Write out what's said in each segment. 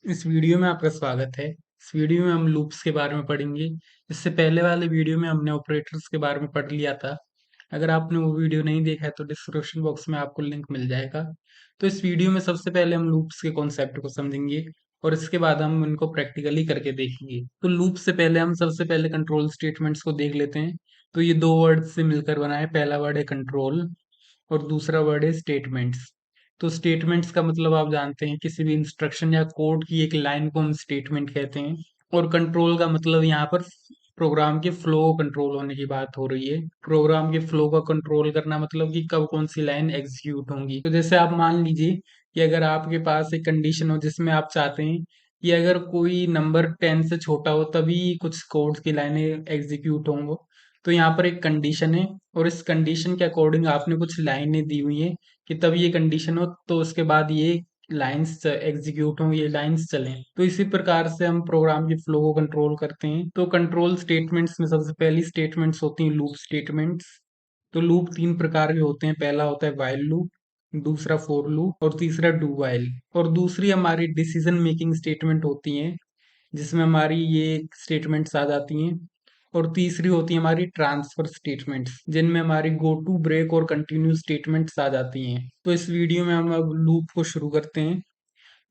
इस वीडियो में आपका स्वागत है। इस वीडियो में हम लूप्स के बारे में पढ़ेंगे। इससे पहले वाले वीडियो में हमने ऑपरेटर्स के बारे में पढ़ लिया था। अगर आपने वो वीडियो नहीं देखा है तो डिस्क्रिप्शन बॉक्स में आपको लिंक मिल जाएगा। तो इस वीडियो में सबसे पहले हम लूप्स के कॉन्सेप्ट को समझेंगे और इसके बाद हम उनको प्रैक्टिकली करके देखेंगे। तो लूप से पहले हम सबसे पहले कंट्रोल स्टेटमेंट्स को देख लेते हैं। तो ये दो वर्ड से मिलकर बना है। पहला वर्ड है कंट्रोल और दूसरा वर्ड है स्टेटमेंट्स। तो स्टेटमेंट्स का मतलब आप जानते हैं, किसी भी इंस्ट्रक्शन या कोड की एक लाइन को हम स्टेटमेंट कहते हैं। और कंट्रोल का मतलब यहाँ पर प्रोग्राम के फ्लो कंट्रोल होने की बात हो रही है। प्रोग्राम के फ्लो का कंट्रोल करना मतलब कि कब कौन सी लाइन एग्जीक्यूट होंगी। तो जैसे आप मान लीजिए कि अगर आपके पास एक कंडीशन हो जिसमें आप चाहते हैं कि अगर कोई नंबर 10 से छोटा हो तभी कुछ कोड की लाइनें एग्जीक्यूट होंगे। तो यहाँ पर एक कंडीशन है और इस कंडीशन के अकॉर्डिंग आपने कुछ लाइनें दी हुई हैं कि तब ये कंडीशन हो तो उसके बाद ये लाइंस एग्जीक्यूट हों, ये लाइंस चलें। तो इसी प्रकार से हम प्रोग्राम के फ्लो को कंट्रोल करते हैं। तो कंट्रोल स्टेटमेंट्स में सबसे पहली स्टेटमेंट्स होती हैं लूप स्टेटमेंट्स। तो लूप तीन प्रकार के होते हैं। पहला होता है व्हाइल लूप, दूसरा फॉर लूप और तीसरा डू व्हाइल। और दूसरी हमारी डिसीजन मेकिंग स्टेटमेंट होती हैं जिसमें हमारी ये स्टेटमेंट्स आ जाती हैं। और तीसरी होती है हमारी ट्रांसफर स्टेटमेंट्स जिनमें हमारी गो टू, ब्रेक और कंटिन्यू स्टेटमेंट्स आ जाती हैं। तो इस वीडियो में हम अब लूप को शुरू करते हैं।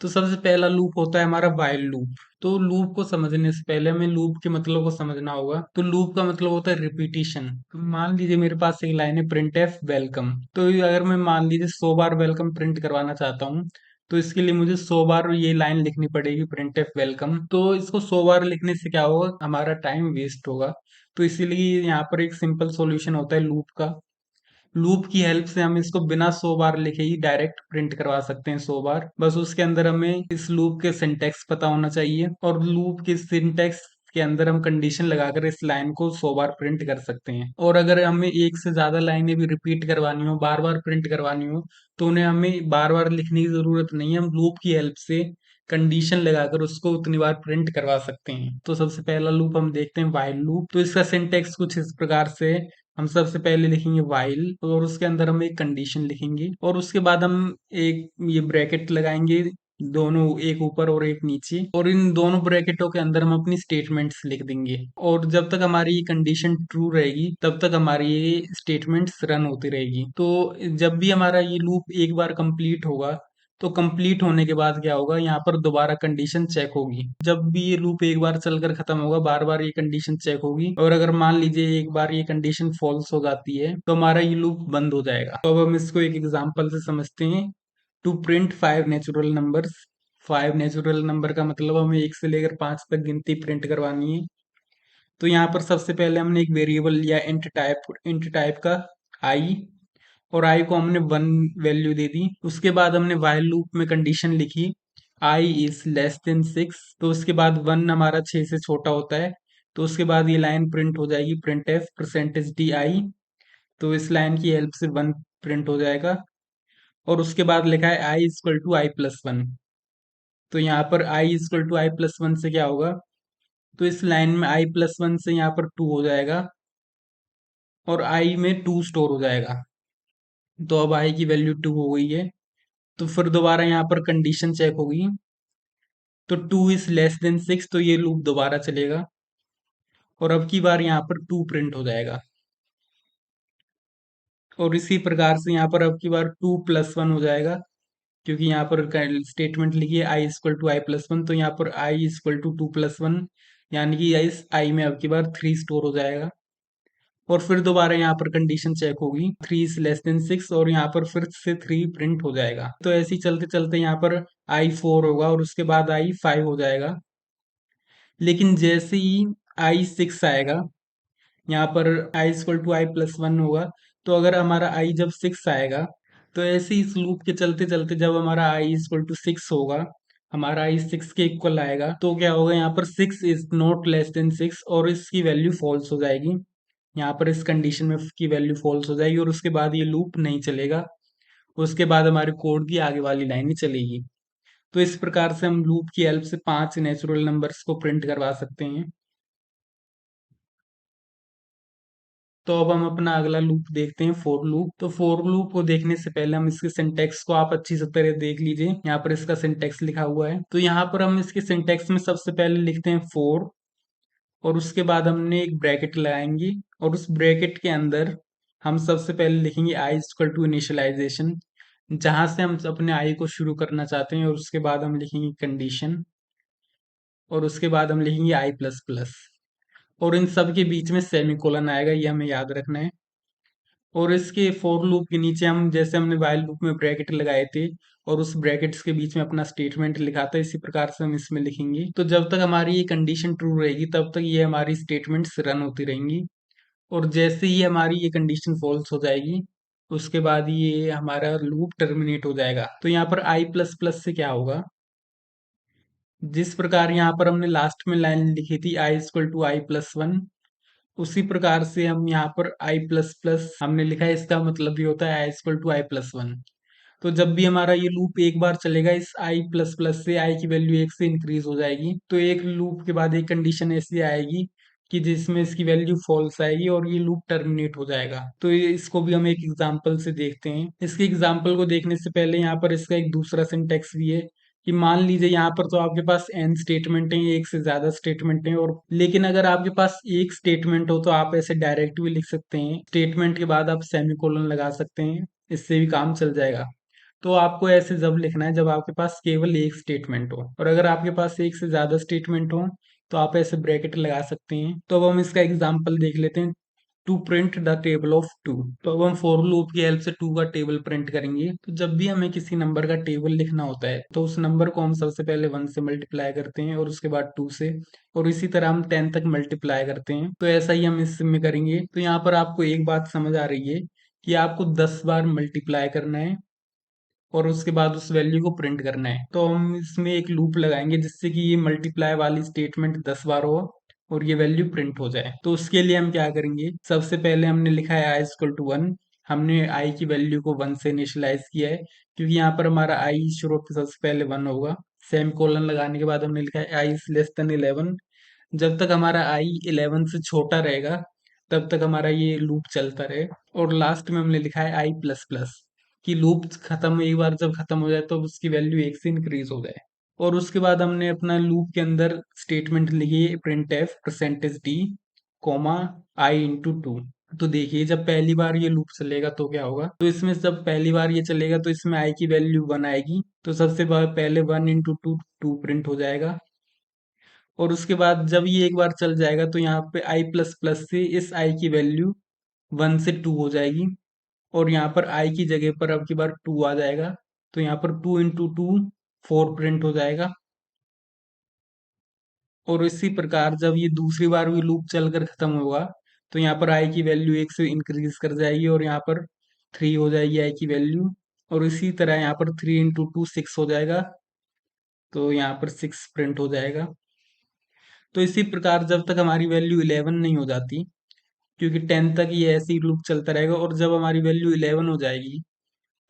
तो सबसे पहला लूप होता है हमारा व्हाइल लूप। तो लूप को समझने से पहले हमें लूप के मतलब को समझना होगा। तो लूप का मतलब होता है रिपीटिशन। तो मान लीजिए मेरे पास एक लाइन है प्रिंट एफ वेलकम। तो अगर मैं मान लीजिए 100 बार वेलकम प्रिंट करवाना चाहता हूँ तो इसके लिए मुझे 100 बार ये लाइन लिखनी पड़ेगी प्रिंट एफ वेलकम। तो इसको 100 बार लिखने से क्या होगा, हमारा टाइम वेस्ट होगा। तो इसीलिए यहाँ पर एक सिंपल सॉल्यूशन होता है लूप का। लूप की हेल्प से हम इसको बिना 100 बार लिखे ही डायरेक्ट प्रिंट करवा सकते हैं 100 बार। बस उसके अंदर हमें इस लूप के सिंटैक्स पता होना चाहिए और लूप के सिंटैक्स के अंदर हम कंडीशन लगाकर इस लाइन को 100 बार प्रिंट कर सकते हैं। और अगर हमें एक से ज्यादा लाइनें भी रिपीट करवानी हो, बार बार प्रिंट करवानी हो, तो उन्हें हमें बार बार लिखने की जरूरत नहीं है। हम लूप की हेल्प से कंडीशन लगाकर उसको उतनी बार प्रिंट करवा सकते हैं। तो सबसे पहला लूप हम देखते हैं व्हाइल लूप। तो इसका सिंटैक्स कुछ इस प्रकार से है। हम सबसे पहले लिखेंगे व्हाइल और उसके अंदर हम एक कंडीशन लिखेंगे और उसके बाद हम एक ये ब्रैकेट लगाएंगे, दोनों एक ऊपर और एक नीचे, और इन दोनों ब्रैकेटों के अंदर हम अपनी स्टेटमेंट्स लिख देंगे। और जब तक हमारी ये कंडीशन ट्रू रहेगी तब तक हमारी ये स्टेटमेंट्स रन होती रहेगी। तो जब भी हमारा ये लूप एक बार कंप्लीट होगा तो कंप्लीट होने के बाद क्या होगा, यहाँ पर दोबारा कंडीशन चेक होगी। जब भी ये लूप एक बार चलकर खत्म होगा बार बार ये कंडीशन चेक होगी और अगर मान लीजिए एक बार ये कंडीशन फॉल्स हो जाती है तो हमारा ये लूप बंद हो जाएगा। तो अब हम इसको एक एग्जांपल से समझते हैं। To print 5 natural numbers. 5 natural number का मतलब हमें 1 से लेकर 5 तक गिनती प्रिंट करवानी है। तो यहाँ पर सबसे पहले हमने एक वेरिएबल लिया इंट टाइप का आई, और आई को हमने 1 वैल्यू दे दी। उसके बाद हमने व्हाइल लूप में कंडीशन लिखी आई इज लेस देन 6। तो उसके बाद 1 हमारा 6 से छोटा होता है। तो उसके बाद ये लाइन प्रिंट हो जाएगी print f percentage D I. तो इस लाइन की हेल्प से 1 प्रिंट हो जाएगा। और उसके बाद लिखा है i equal to i plus 1। तो यहाँ पर आई इक्वल टू आई प्लस 1 से क्या होगा, तो इस लाइन में आई प्लस 1 से यहाँ पर 2 हो जाएगा और आई में 2 स्टोर हो जाएगा। तो अब आई की वैल्यू 2 हो गई है। तो फिर दोबारा यहाँ पर कंडीशन चेक होगी। तो 2 इज लेस देन 6, तो ये लूप दोबारा चलेगा और अब की बार यहाँ पर 2 प्रिंट हो जाएगा। और इसी प्रकार से यहाँ पर अब की बार 2 प्लस 1 हो जाएगा, क्योंकि यहाँ पर स्टेटमेंट लिखी है i equal to i plus 1। तो यहाँ पर आई इक्वल टू 2 प्लस 1, यानी कि इस आई में अब की बार 3 स्टोर हो जाएगा। और फिर दोबारा यहाँ पर कंडीशन चेक होगी 3 इज लेस देन 6 और यहाँ पर फिर से 3 प्रिंट हो जाएगा। तो ऐसे ही चलते चलते यहाँ पर आई 4 होगा और उसके बाद आई 5 हो जाएगा। लेकिन जैसे ही आई 6 आएगा, यहाँ पर आई इक्वल टू आई प्लस 1 होगा। तो अगर हमारा आई जब 6 आएगा तो ऐसे ही इस लूप के चलते चलते जब हमारा आई इक्वल टू 6 होगा, हमारा आई 6 के इक्वल आएगा, तो क्या होगा, यहाँ पर 6 इज नॉट लेस देन 6 और इसकी वैल्यू फॉल्स हो जाएगी। यहाँ पर इस कंडीशन में की वैल्यू फॉल्स हो जाएगी और उसके बाद ये लूप नहीं चलेगा। उसके बाद हमारे कोड की आगे वाली लाइन ही चलेगी। तो इस प्रकार से हम लूप की हेल्प से 5 नेचुरल नंबर्स को प्रिंट करवा सकते हैं। तो अब हम अपना अगला लूप देखते हैं, फोर लूप। तो फोर लूप को देखने से पहले हम इसके सिंटेक्स को आप अच्छी से तरह देख लीजिए। यहाँ पर इसका सिंटेक्स लिखा हुआ है। तो यहाँ पर हम इसके सिंटेक्स में सबसे पहले लिखते हैं फोर, और उसके बाद हमने एक ब्रैकेट लगाएंगे, और उस ब्रैकेट के अंदर हम सबसे पहले लिखेंगे आई इक्वल टू इनिशियलाइजेशन, जहां से हम अपने आई को शुरू करना चाहते हैं, और उसके बाद हम लिखेंगे कंडीशन, और उसके बाद हम लिखेंगे आई प्लस प्लस, और इन सब के बीच में सेमीकोलन आएगा, ये हमें याद रखना है। और इसके फोर लूप के नीचे हम, जैसे हमने वाइल लूप में ब्रैकेट लगाए थे और उस ब्रैकेट्स के बीच में अपना स्टेटमेंट लिखा था, इसी प्रकार से हम इसमें लिखेंगे। तो जब तक हमारी ये कंडीशन ट्रू रहेगी तब तक ये हमारी स्टेटमेंट्स रन होती रहेंगी, और जैसे ही हमारी ये कंडीशन फॉल्स हो जाएगी उसके बाद ये हमारा लूप टर्मिनेट हो जाएगा। तो यहाँ पर आई प्लस प्लस से क्या होगा, जिस प्रकार यहाँ पर हमने लास्ट में लाइन लिखी थी i equal to i plus one, उसी प्रकार से हम यहाँ पर आई प्लस प्लस हमने लिखा है, इसका मतलब भी होता है i equal to i plus one. तो जब भी हमारा ये लूप एक बार चलेगा, इस आई प्लस प्लस से आई की वैल्यू एक से इंक्रीज हो जाएगी। तो एक लूप के बाद एक कंडीशन ऐसी आएगी कि जिसमें इसकी वैल्यू फॉल्स आएगी और ये लूप टर्मिनेट हो जाएगा। तो इसको भी हम एक एग्जांपल से देखते हैं। इसके एग्जांपल को देखने से पहले यहाँ पर इसका एक दूसरा सिंटेक्स भी है, कि मान लीजिए यहाँ पर तो आपके पास एन स्टेटमेंट है, एक से ज्यादा स्टेटमेंट है, और लेकिन अगर आपके पास एक स्टेटमेंट हो तो आप ऐसे डायरेक्ट भी लिख सकते हैं, स्टेटमेंट के बाद आप सेमीकोलन लगा सकते हैं, इससे भी काम चल जाएगा। तो आपको ऐसे जब लिखना है जब आपके पास केवल एक स्टेटमेंट हो, और अगर आपके पास एक से ज्यादा स्टेटमेंट हो तो आप ऐसे ब्रैकेट लगा सकते हैं। तो अब हम इसका एग्जांपल देख लेते हैं, to print the table of two. तो अब हम फॉर लूप की हेल्प से टू का टेबल प्रिंट करेंगे। तो जब भी हमें किसी नंबर का टेबल लिखना होता है तो उस नंबर को हम सबसे पहले वन से मल्टीप्लाई करते हैं, और उसके बाद टू से, और इसी तरह हम टेन तक मल्टीप्लाई करते हैं। तो ऐसा ही हम इसमें करेंगे। तो यहाँ पर आपको एक बात समझ आ रही है कि आपको 10 बार मल्टीप्लाई करना है और उसके बाद उस वैल्यू को प्रिंट करना है। तो हम इसमें एक लूप लगाएंगे जिससे कि ये मल्टीप्लाई वाली स्टेटमेंट 10 बार हो और ये वैल्यू प्रिंट हो जाए। तो उसके लिए हम क्या करेंगे, सबसे पहले हमने लिखा है आई इक्वल टू वन, हमने आई की वैल्यू को वन से इनिशियलाइज किया है, क्योंकि यहाँ पर हमारा आई शुरू पे सबसे पहले वन होगा। सेम कोलन लगाने के बाद हमने लिखा है आई इज लेस देन 11। जब तक हमारा आई 11 से छोटा रहेगा तब तक हमारा ये लूप चलता रहे। और लास्ट में हमने लिखा है आई प्लस प्लस, कि लूप खत्म, एक बार जब खत्म हो जाए तो उसकी वैल्यू एक से इंक्रीज हो जाए। और उसके बाद हमने अपना लूप के अंदर स्टेटमेंट लिखी है print f percentage d comma i into two. तो देखिए जब पहली बार ये लूप चलेगा तो क्या होगा, तो इसमें जब पहली बार ये चलेगा तो इसमें आई की वैल्यू वन आएगी, तो सबसे पहले one into two two print हो जाएगा। और उसके बाद जब ये एक बार चल जाएगा तो यहाँ पे आई प्लस प्लस से इस आई की वैल्यू वन से टू हो जाएगी, और यहाँ पर आई की जगह पर अब की बार टू आ जाएगा, तो यहाँ पर two into two four print हो जाएगा। और इसी प्रकार जब ये दूसरी बार भी लूप चलकर खत्म होगा तो यहाँ पर आई की वैल्यू एक से इंक्रीज कर जाएगी, और यहाँ पर थ्री हो जाएगी आई की वैल्यू, और इसी तरह यहाँ पर थ्री इंटू टू सिक्स हो जाएगा, तो यहाँ पर सिक्स प्रिंट हो जाएगा। तो इसी प्रकार जब तक हमारी वैल्यू 11 नहीं हो जाती, क्योंकि 10 तक ये ऐसे ही लूप चलता रहेगा, और जब हमारी वैल्यू 11 हो जाएगी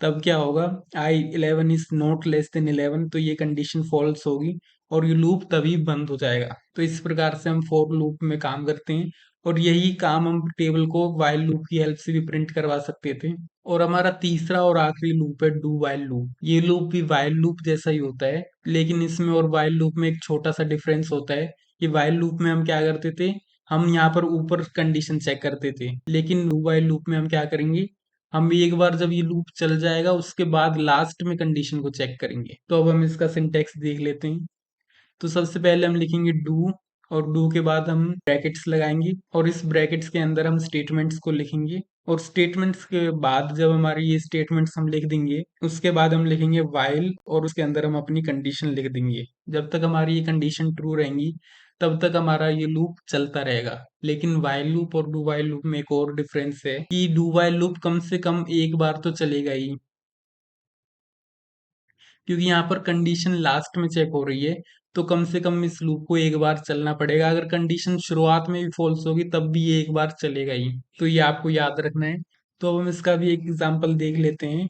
तब क्या होगा, आई 11 इज नॉट लेस देन 11, तो ये कंडीशन फॉल्स होगी और ये लूप तभी बंद हो जाएगा। तो इस प्रकार से हम फॉर लूप में काम करते हैं, और यही काम हम टेबल को वाइल लूप की हेल्प से भी प्रिंट करवा सकते थे। और हमारा तीसरा और आखिरी लूप है डू वाइल लूप। ये लूप भी वाइल लूप जैसा ही होता है, लेकिन इसमें और वाइल लूप में एक छोटा सा डिफरेंस होता है, कि वाइल लूप में हम क्या करते थे, हम यहाँ पर ऊपर कंडीशन चेक करते थे, लेकिन डू वाइल लूप में हम क्या करेंगे, हम एक बार जब ये लूप चल जाएगा उसके बाद लास्ट में कंडीशन को चेक करेंगे। तो अब हम इसका सिंटेक्स देख लेते हैं। तो सबसे पहले हम लिखेंगे डू, और डू के बाद हम ब्रैकेट्स लगाएंगे, और इस ब्रैकेट्स के अंदर हम स्टेटमेंट्स को लिखेंगे, और स्टेटमेंट्स के बाद जब हमारी ये स्टेटमेंट्स हम लिख देंगे उसके बाद हम लिखेंगे वाइल, और उसके अंदर हम अपनी कंडीशन लिख देंगे। जब तक हमारी ये कंडीशन ट्रू रहेंगी तब तक हमारा ये लूप चलता रहेगा। लेकिन वाइल लूप और डू वाइल लूप में एक और डिफरेंस है, कि डू वाइल लूप कम से कम एक बार तो चलेगा ही, क्योंकि यहाँ पर कंडीशन लास्ट में चेक हो रही है, तो कम से कम इस लूप को एक बार चलना पड़ेगा। अगर कंडीशन शुरुआत में भी फॉल्स होगी तब भी ये एक बार चलेगा ही, तो ये आपको याद रखना है। तो अब हम इसका भी एक एग्जांपल देख लेते हैं।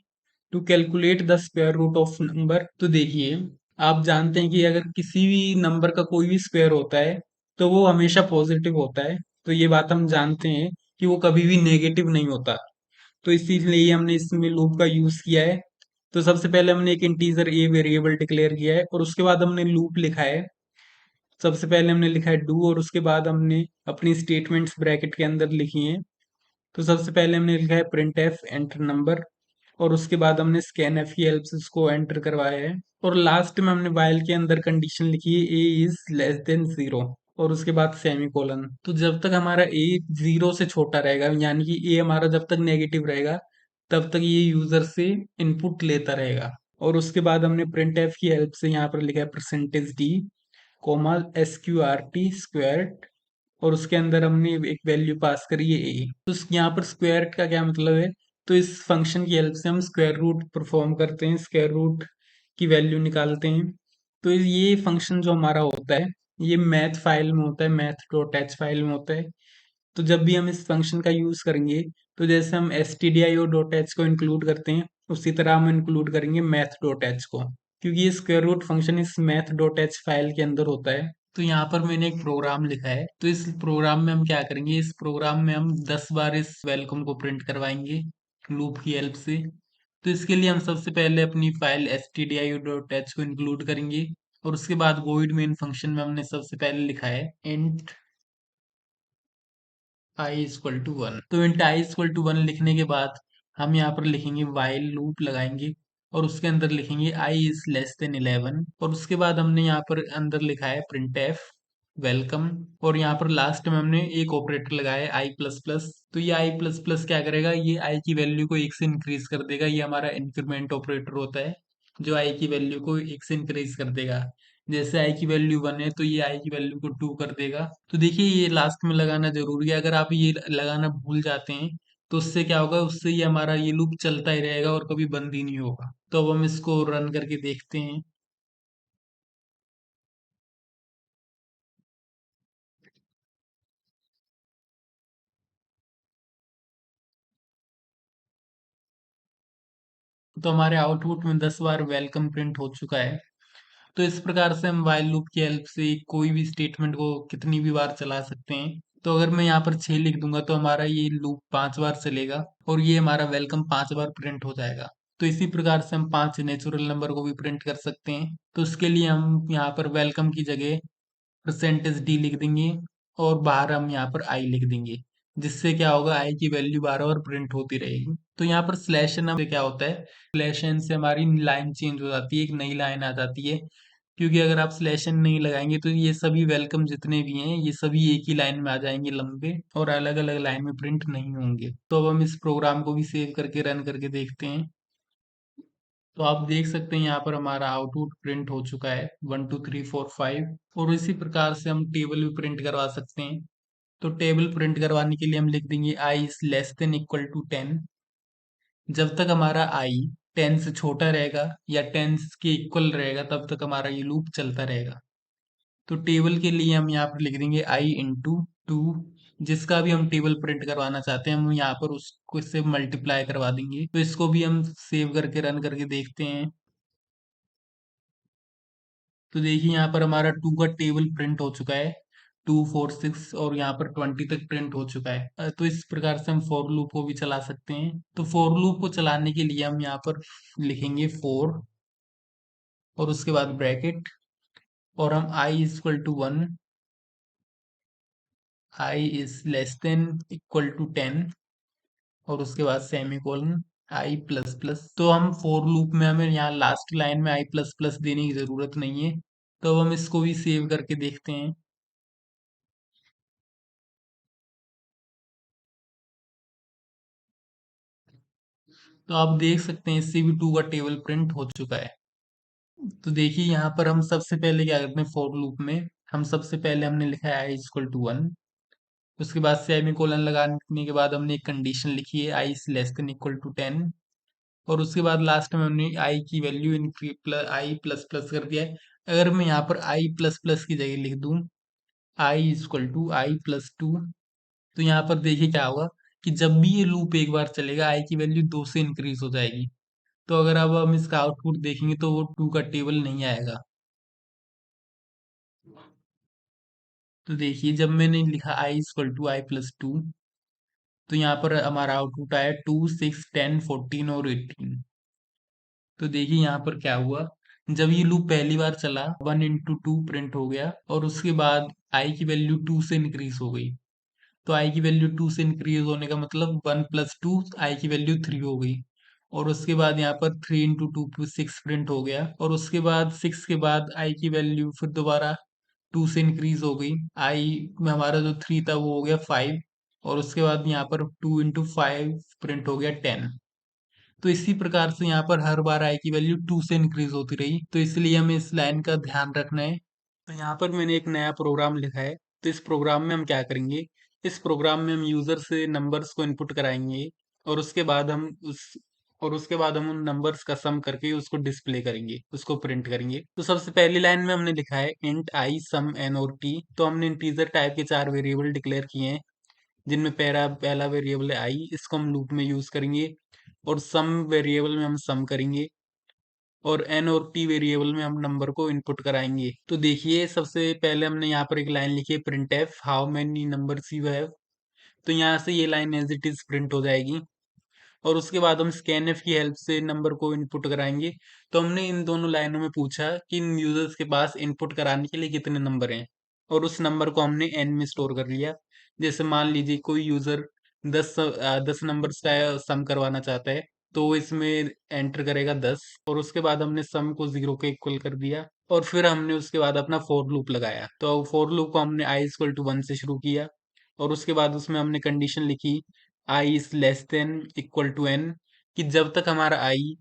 To calculate the square root of number. तो देखिए आप जानते हैं कि अगर किसी भी नंबर का कोई भी स्क्वायर होता है तो वो हमेशा पॉजिटिव होता है, तो ये बात हम जानते हैं। कि वो कभी भी नेगेटिव नहीं होता। तो इसीलिए हमने इसमें लूप का यूज किया है। तो सबसे पहले हमने एक इंटीजर ए वेरिएबल डिक्लेयर किया है और उसके बाद हमने लूप लिखा है। सबसे पहले हमने लिखा है डू और उसके बाद हमने अपनी स्टेटमेंट्स ब्रैकेट के अंदर लिखी हैं। तो सबसे पहले हमने लिखा है प्रिंट एफ एंटर नंबर और उसके बाद हमने स्कैन एफ की हेल्प से उसको एंटर करवाया है। और लास्ट में हमने वाइल के अंदर कंडीशन लिखी है ए इज लेस देन जीरो और उसके बाद सेमी कोलन। तो जब तक हमारा ए जीरो से छोटा रहेगा यानी कि ए हमारा जब तक नेगेटिव रहेगा तब तक ये यूजर से इनपुट लेता रहेगा। और उसके बाद हमने प्रिंट एफ की हेल्प से यहाँ पर लिखा है percentage d coma SQRT squared और उसके अंदर हमने एक वैल्यू पास करी है ए। तो यहाँ पर स्क्वायर का क्या मतलब है? तो इस फंक्शन की हेल्प से हम स्क्वायर रूट परफॉर्म करते हैं, स्क्वायर रूट की वैल्यू निकालते हैं। तो ये फंक्शन जो हमारा होता है ये मैथ फाइल में होता है, मैथ डॉट एच फाइल में होता है। तो जब भी हम इस फंक्शन का यूज करेंगे तो जैसे हम stdio डॉट एच को इंक्लूड करते हैं उसी तरह हम इंक्लूड करेंगे मैथ डॉट एच को, क्योंकि ये स्क्वायर रूट फंक्शन इस मैथ डॉट एच फाइल के अंदर होता है। तो यहाँ पर मैंने एक प्रोग्राम लिखा है। तो इस प्रोग्राम में हम क्या करेंगे, इस प्रोग्राम में हम 10 बार इस वेलकम को प्रिंट करवाएंगे लूप की हेल्प से। तो इसके लिए हम सबसे पहले अपनी फाइल stdio.h को इंक्लूड करेंगे और उसके बाद void मेन फंक्शन में हमने सबसे पहले लिखा है int i equal to one. तो int i equal to one लिखने के बाद हम यहाँ पर लिखेंगे while लूप लगाएंगे और उसके अंदर लिखेंगे i इज लेस देन 11 और उसके बाद हमने यहाँ पर अंदर लिखा है printf वेलकम और यहाँ पर लास्ट में हमने एक ऑपरेटर लगाया है आई प्लस प्लस। तो ये आई प्लस प्लस क्या करेगा, ये आई की वैल्यू को एक से इंक्रीज कर देगा। ये हमारा इंक्रीमेंट ऑपरेटर होता है जो आई की वैल्यू को एक से इंक्रीज कर देगा। जैसे आई की वैल्यू वन है तो ये आई की वैल्यू को टू कर देगा। तो देखिए ये लास्ट में लगाना जरूरी है, अगर आप ये लगाना भूल जाते हैं तो उससे क्या होगा, उससे ये हमारा ये लूप चलता ही रहेगा और कभी बंद ही नहीं होगा। तो अब हम इसको रन करके देखते हैं। तो हमारे आउटपुट में 10 बार वेलकम प्रिंट हो चुका है। तो इस प्रकार से हम while लूप की हेल्प से कोई भी स्टेटमेंट को कितनी भी बार चला सकते हैं। तो अगर मैं यहाँ पर 6 लिख दूंगा तो हमारा ये लूप 5 बार चलेगा और ये हमारा वेलकम 5 बार प्रिंट हो जाएगा। तो इसी प्रकार से हम 5 नेचुरल नंबर को भी प्रिंट कर सकते हैं। तो उसके लिए हम यहाँ पर वेलकम की जगह परसेंटेज डी लिख देंगे और बाहर हम यहाँ पर आई लिख देंगे, जिससे क्या होगा आई की वैल्यू बार बार प्रिंट होती रहेगी। तो यहाँ पर स्लैश एन से क्या होता है, स्लैश एन से हमारी लाइन चेंज हो जाती है, एक नई लाइन आ जाती है। क्योंकि अगर आप स्लैश एन नहीं लगाएंगे तो ये सभी वेलकम जितने भी हैं ये सभी एक ही लाइन में आ जाएंगे लंबे और अलग अलग लाइन में प्रिंट नहीं होंगे। तो अब हम इस प्रोग्राम को भी सेव करके रन करके देखते हैं। तो आप देख सकते हैं यहाँ पर हमारा आउटपुट प्रिंट हो चुका है 1 2 3 4 5। और इसी प्रकार से हम टेबल भी प्रिंट करवा सकते हैं। तो टेबल प्रिंट करवाने के लिए हम लिख देंगे i is less than equal to 10। जब तक हमारा आई 10 से छोटा रहेगा या 10 के इक्वल रहेगा तब तक हमारा ये लूप चलता रहेगा। तो टेबल के लिए हम यहाँ पर लिख देंगे आई इंटू टू। जिसका भी हम टेबल प्रिंट करवाना चाहते हैं हम यहाँ पर उसको इससे मल्टीप्लाई करवा देंगे। तो इसको भी हम सेव करके रन करके देखते हैं। तो देखिए यहाँ पर हमारा टू का टेबल प्रिंट हो चुका है, 2 4 6 और यहाँ पर 20 तक प्रिंट हो चुका है। तो इस प्रकार से हम फॉर लूप को भी चला सकते हैं। तो फॉर लूप को चलाने के लिए हम यहाँ पर लिखेंगे फोर और उसके बाद ब्रैकेट और हम i is equal to one, i is less than equal to 10 और उसके बाद semicolon i plus plus. तो हम फोर लूप में हमें यहाँ लास्ट लाइन में आई प्लस प्लस देने की जरूरत नहीं है। तो अब हम इसको भी सेव करके देखते हैं। तो आप देख सकते हैं इससे भी टू का टेबल प्रिंट हो चुका है। तो देखिए यहाँ पर हम सबसे पहले क्या करते हैं, फॉर लूप में हम सबसे पहले हमने लिखा है आई इक्वल टू वन। उसके बाद सेमी कोलन लगाने के बाद हमने एक कंडीशन लिखी है i is less than equal to 10 और उसके बाद लास्ट में हमने आई की वैल्यू आई प्लस प्लस कर दिया है। अगर मैं यहाँ पर आई प्लस प्लस की जगह लिख दूं i equal to i plus two, तो यहाँ पर देखिए क्या होगा कि जब भी ये लूप एक बार चलेगा आई की वैल्यू 2 से इंक्रीज हो जाएगी। तो अगर अब हम इसका आउटपुट देखेंगे तो वो टू का टेबल नहीं आएगा। तो देखिए जब मैंने लिखा i equal to i plus two तो यहाँ पर हमारा आउटपुट आया 2, 6, 10, 14 और 18। तो देखिए यहाँ पर क्या हुआ, जब ये लूप पहली बार चला 1 into 2 प्रिंट हो गया और उसके बाद आई की वैल्यू 2 से इंक्रीज हो गई। तो आई की वैल्यू 2 से इंक्रीज होने का मतलब 1 + 2 आई की वैल्यू 3 हो गई। और उसके बाद यहाँ पर 3 into 2 6 प्रिंट हो गया और उसके बाद 6 के बाद आई की वैल्यू फिर दोबारा 2 से इंक्रीज हो गई। आई में हमारा जो 3 था वो हो गया 5 और उसके बाद यहाँ पर 2 into 5 प्रिंट हो गया 10। तो इसी प्रकार से यहाँ पर हर बार आई की वैल्यू 2 से इंक्रीज होती रही, तो इसलिए हमें इस लाइन का ध्यान रखना है। तो यहाँ पर मैंने एक नया प्रोग्राम लिखा है। तो इस प्रोग्राम में हम क्या करेंगे, इस प्रोग्राम में हम यूजर से नंबर्स को इनपुट कराएंगे और उसके बाद हम उन नंबर्स का सम करके उसको डिस्प्ले करेंगे, उसको प्रिंट करेंगे। तो सबसे पहली लाइन में हमने लिखा है इंट आई सम एन और टी। तो हमने इंटीजर टाइप के 4 वेरिएबल डिक्लेयर किए हैं, जिनमें पहला वेरिएबल है आई, इसको हम लूप में यूज करेंगे। और सम वेरिएबल में हम सम करेंगे और एन और टी वेरिएबल में हम नंबर को इनपुट कराएंगे। तो देखिए सबसे पहले हमने यहाँ पर एक लाइन लिखी है print F how many numbers you have. तो यहाँ से ये line as it is print हो जाएगी और उसके बाद हम स्कैनएफ की हेल्प से नंबर को इनपुट कराएंगे। तो हमने इन दोनों लाइनों में पूछा कि इन यूजर्स के पास इनपुट कराने के लिए कितने नंबर हैं और उस नंबर को हमने एन में स्टोर कर लिया। जैसे मान लीजिए कोई यूजर 10 नंबर्स का सम करवाना चाहता है, तो वो इसमें एंटर करेगा 10 और उसके बाद हमने सम को 0 के इक्वल कर दिया और फिर हमने उसके बाद अपना फोर लूप लगाया। तो फोर लूप को हमने i = 1 से शुरू किया और उसके बाद उसमें हमने कंडीशन लिखी i is less than equal to n, कि जब तक हमारा आई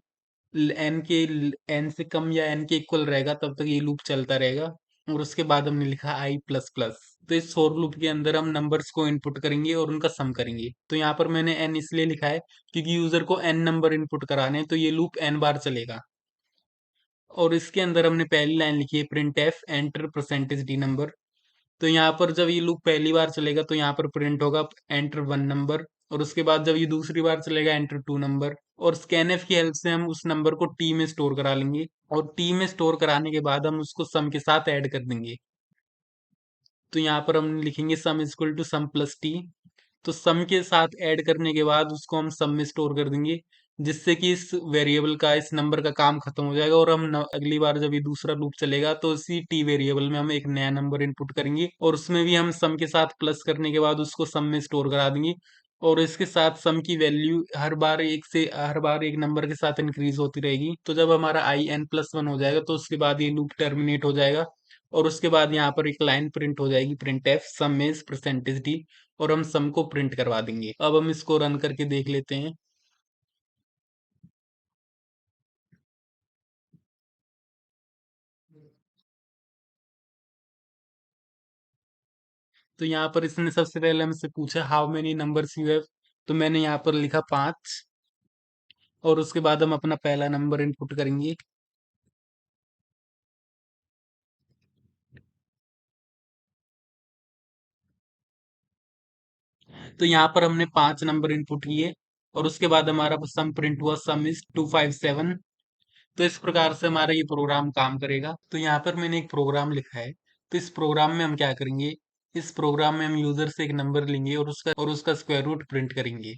एन से कम या एन के इक्वल रहेगा तब तक ये लूप चलता रहेगा। और उसके बाद हमने लिखा आई प्लस प्लस। तो इस फॉर लूप के अंदर हम नंबर्स को इनपुट करेंगे और उनका सम करेंगे। तो यहाँ पर मैंने एन इसलिए लिखा है क्योंकि यूजर को एन नंबर इनपुट कराने हैं, तो ये लूप एन बार चलेगा। और इसके अंदर हमने पहली लाइन लिखी है print F enter percentage D number. तो यहाँ पर जब ये लूप पहली बार चलेगा तो यहाँ पर प्रिंट होगा एंटर 1 नंबर और उसके बाद जब ये दूसरी बार चलेगा एंटर 2 नंबर। और स्कैनएफ की हेल्प से हम उस नंबर को टी में स्टोर करा लेंगे और टी में स्टोर कराने के बाद हम उसको सम के साथ ऐड कर देंगे। तो यहाँ पर हम लिखेंगे sum is equal to sum plus T. तो सम के साथ ऐड करने के बाद उसको हम सम में स्टोर कर देंगे, जिससे कि इस वेरिएबल का इस नंबर का काम खत्म हो जाएगा और हम अगली बार जब ये दूसरा लूप चलेगा तो इसी टी वेरिएबल में हम एक नया नंबर इनपुट करेंगे और उसमें भी हम सम के साथ प्लस करने के बाद उसको सम में स्टोर करा देंगे। और इसके साथ सम की वैल्यू हर बार एक नंबर के साथ इंक्रीज होती रहेगी। तो जब हमारा in+1 हो जाएगा तो उसके बाद ये लूप टर्मिनेट हो जाएगा और उसके बाद यहाँ पर एक लाइन प्रिंट हो जाएगी print F some is percentage D और हम सम को प्रिंट करवा देंगे। अब हम इसको रन करके देख लेते हैं। तो यहाँ पर इसने सबसे पहले हमसे पूछा how many numbers you have. तो मैंने यहाँ पर लिखा 5 और उसके बाद हम अपना पहला नंबर इनपुट करेंगे। तो यहाँ पर हमने 5 नंबर इनपुट किए और उसके बाद हमारा सम प्रिंट हुआ सम इज 257। तो इस प्रकार से हमारा ये प्रोग्राम काम करेगा। तो यहाँ पर मैंने एक प्रोग्राम लिखा है। तो इस प्रोग्राम में हम क्या करेंगे, इस प्रोग्राम में हम यूजर से एक नंबर लेंगे और उसका स्क्वायर रूट प्रिंट करेंगे।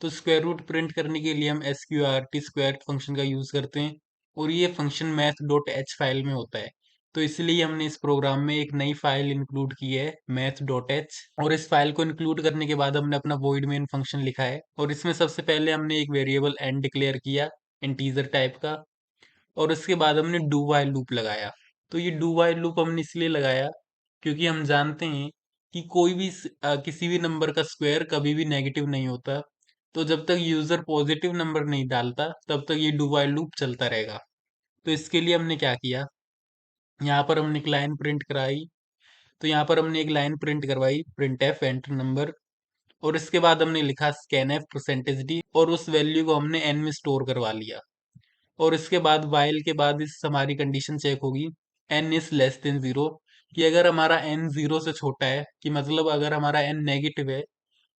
तो स्क्वायर रूट प्रिंट करने के लिए हम sqrt स्क्वायर फंक्शन का यूज करते हैं और ये फंक्शन math.h फाइल में होता है। तो इसलिए हमने इस प्रोग्राम में एक नई फाइल इंक्लूड की है math.h। और इस फाइल को इंक्लूड करने के बाद हमने अपना void main फंक्शन लिखा है और इसमें सबसे पहले हमने एक वेरिएबल n डिक्लेयर किया इंटीजर टाइप का और इसके बाद हमने डू वाइल लूप लगाया। तो ये डू वाइल लूप हमने इसलिए लगाया क्योंकि हम जानते हैं कि किसी भी नंबर का स्क्वायर कभी भी नेगेटिव नहीं होता। तो जब तक यूजर पॉजिटिव नंबर नहीं डालता तब तक ये डू वाइल लूप चलता रहेगा। तो इसके लिए हमने क्या किया, यहाँ पर हमने एक लाइन प्रिंट कराई। तो यहाँ पर हमने एक लाइन प्रिंट करवाई प्रिंट एफ एंटर नंबर और इसके बाद हमने लिखा स्कैन एफ परसेंटेज डी और उस वैल्यू को हमने एन में स्टोर करवा लिया। और इसके बाद वाइल के बाद इस हमारी कंडीशन चेक होगी एन इज लेस देन 0, कि अगर हमारा एन 0 से छोटा है, कि मतलब अगर हमारा एन नेगेटिव है,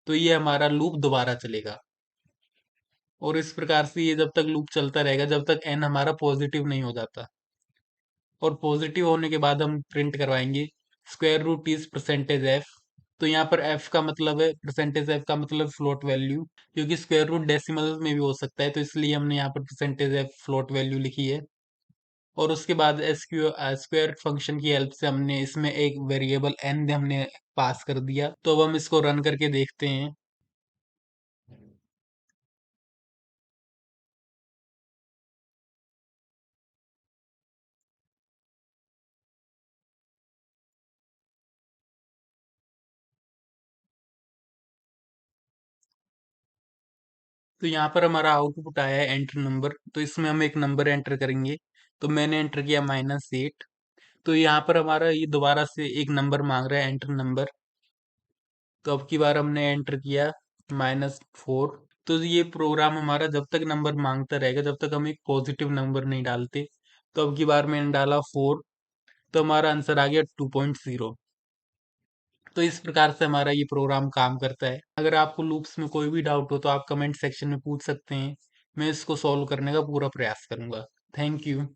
तो ये हमारा लूप दोबारा चलेगा। और इस प्रकार से ये जब तक लूप चलता रहेगा जब तक एन हमारा पॉजिटिव नहीं हो जाता। और पॉजिटिव होने के बाद हम प्रिंट करवाएंगे square root is percentage F. तो यहाँ पर एफ का मतलब है परसेंटेज, एफ का मतलब फ्लोट वैल्यू, क्योंकि स्क्वायर रूट डेसिमल में भी हो सकता है, तो इसलिए हमने यहाँ पर परसेंटेज एफ फ्लोट वैल्यू लिखी है। और उसके बाद स्क्वायर फंक्शन की हेल्प से हमने इसमें एक वेरिएबल एन हमने पास कर दिया। तो अब हम इसको रन करके देखते हैं। तो यहाँ पर हमारा आउटपुट आया है एंटर नंबर, तो इसमें हम एक नंबर एंटर करेंगे। तो मैंने एंटर किया -8। तो यहाँ पर हमारा ये दोबारा से एक नंबर मांग रहा है, एंटर नंबर। तो अब की बार हमने एंटर किया -4। तो ये प्रोग्राम हमारा जब तक नंबर मांगता रहेगा, जब तक हम एक पॉजिटिव नंबर नहीं डालते। तो अब की बार मैंने डाला 4, तो हमारा आंसर आ गया 2.0। तो इस प्रकार से हमारा ये प्रोग्राम काम करता है। अगर आपको लूप्स में कोई भी डाउट हो तो आप कमेंट सेक्शन में पूछ सकते हैं, मैं इसको सॉल्व करने का पूरा प्रयास करूंगा। Thank you.